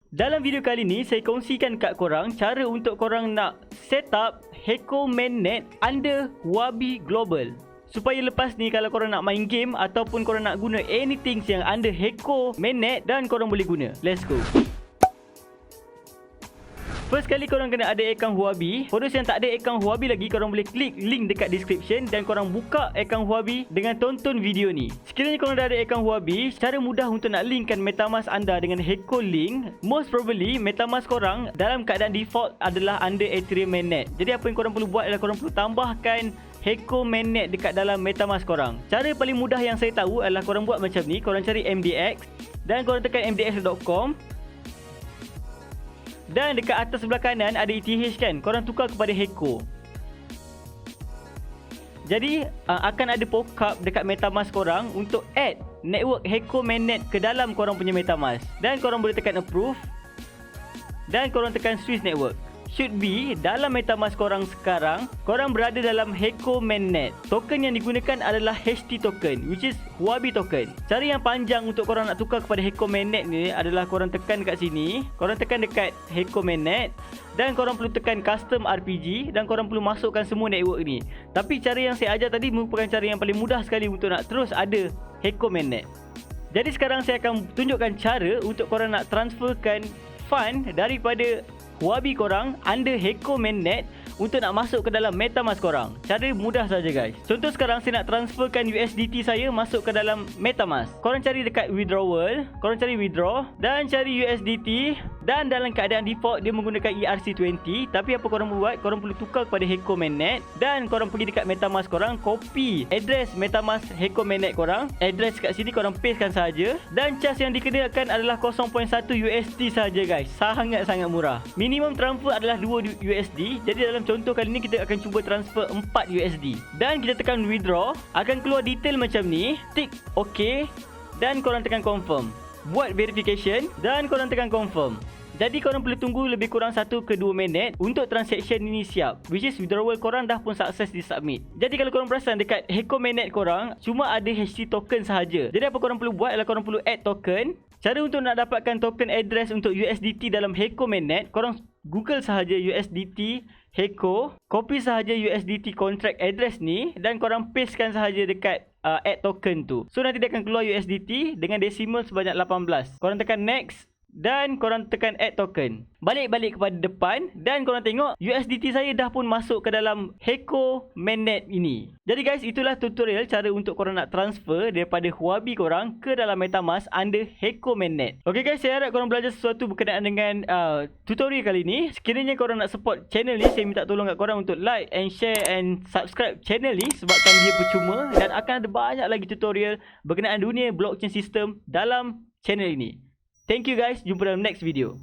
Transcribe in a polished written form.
Dalam video kali ni, saya kongsikan kat korang cara untuk korang nak set up HECO Mainnet under Huobi Global. Supaya lepas ni kalau korang nak main game ataupun korang nak guna anything yang under HECO Mainnet dan korang boleh guna. Let's go. First kali korang kena ada akaun Huobi. For those yang tak ada akaun Huobi lagi, korang boleh klik link dekat description dan korang buka akaun Huobi dengan tonton video ni. Sekiranya korang dah ada akaun Huobi, cara mudah untuk nak linkkan Metamask anda dengan HECO link, most probably Metamask korang dalam keadaan default adalah under Ethereum Mainnet. Jadi apa yang korang perlu buat adalah korang perlu tambahkan HECO Mainnet dekat dalam Metamask korang. Cara paling mudah yang saya tahu adalah korang buat macam ni. Korang cari MDX dan korang tekan mdx.com. Dan dekat atas sebelah kanan ada ETH kan, korang tukar kepada HECO. Jadi akan ada pop-up dekat Metamask korang untuk add network HECO Mainnet ke dalam korang punya Metamask. Dan korang boleh tekan approve. Dan korang tekan switch network. Should be dalam Metamask korang sekarang, korang berada dalam HECO Mainnet. Token yang digunakan adalah HT token, which is Huobi token. Cara yang panjang untuk korang nak tukar kepada HECO Mainnet ni adalah korang tekan dekat sini. Korang tekan dekat HECO Mainnet dan korang perlu tekan custom RPG dan korang perlu masukkan semua network ni. Tapi cara yang saya ajar tadi merupakan cara yang paling mudah sekali untuk nak terus ada HECO Mainnet. Jadi sekarang saya akan tunjukkan cara untuk korang nak transferkan fund daripada Huobi korang under HECO Mainnet untuk nak masuk ke dalam Metamask korang. Cara mudah saja guys. Contoh sekarang saya nak transferkan USDT saya masuk ke dalam Metamask. Korang cari dekat withdrawal, korang cari withdraw dan cari USDT, dan dalam keadaan default dia menggunakan ERC20. Tapi apa korang buat? Korang perlu tukar kepada HECO Mainnet dan korang pergi dekat Metamask korang, copy address Metamask HECO Mainnet korang. Address kat sini korang pastekan saja dan charge yang dikenakan adalah 0.1 USD saja guys. Sangat-sangat murah. Minimum transfer adalah 2 USD. Jadi dalam contoh kali ni kita akan cuba transfer 4 USD. Dan kita tekan withdraw, akan keluar detail macam ni. Tick OK dan korang tekan confirm. Buat verification dan korang tekan confirm. Jadi korang perlu tunggu lebih kurang 1 ke 2 minit untuk transaction ini siap, which is withdrawal korang dah pun sukses di submit. Jadi kalau korang perasan dekat HECO Mainnet korang cuma ada HT token sahaja. Jadi apa korang perlu buat adalah korang perlu add token. Cara untuk nak dapatkan token address untuk USDT dalam HECO Mainnet, korang Google sahaja USDT HECO, copy sahaja USDT contract address ni dan korang pastekan sahaja dekat add token tu. So nanti dia akan keluar USDT dengan decimal sebanyak 18. Korang tekan next dan korang tekan add token. Balik kepada depan dan korang tengok USDT saya dah pun masuk ke dalam HECO Mainnet ini. Jadi guys, itulah tutorial cara untuk korang nak transfer daripada Huobi korang ke dalam Metamask under HECO Mainnet. Okay guys, saya harap korang belajar sesuatu berkenaan dengan tutorial kali ni. Sekiranya korang nak support channel ni, saya minta tolong kat korang untuk like and share and subscribe channel ni sebabkan dia percuma dan akan ada banyak lagi tutorial berkenaan dunia blockchain system dalam channel ini. Thank you guys, jumpa dalam next video.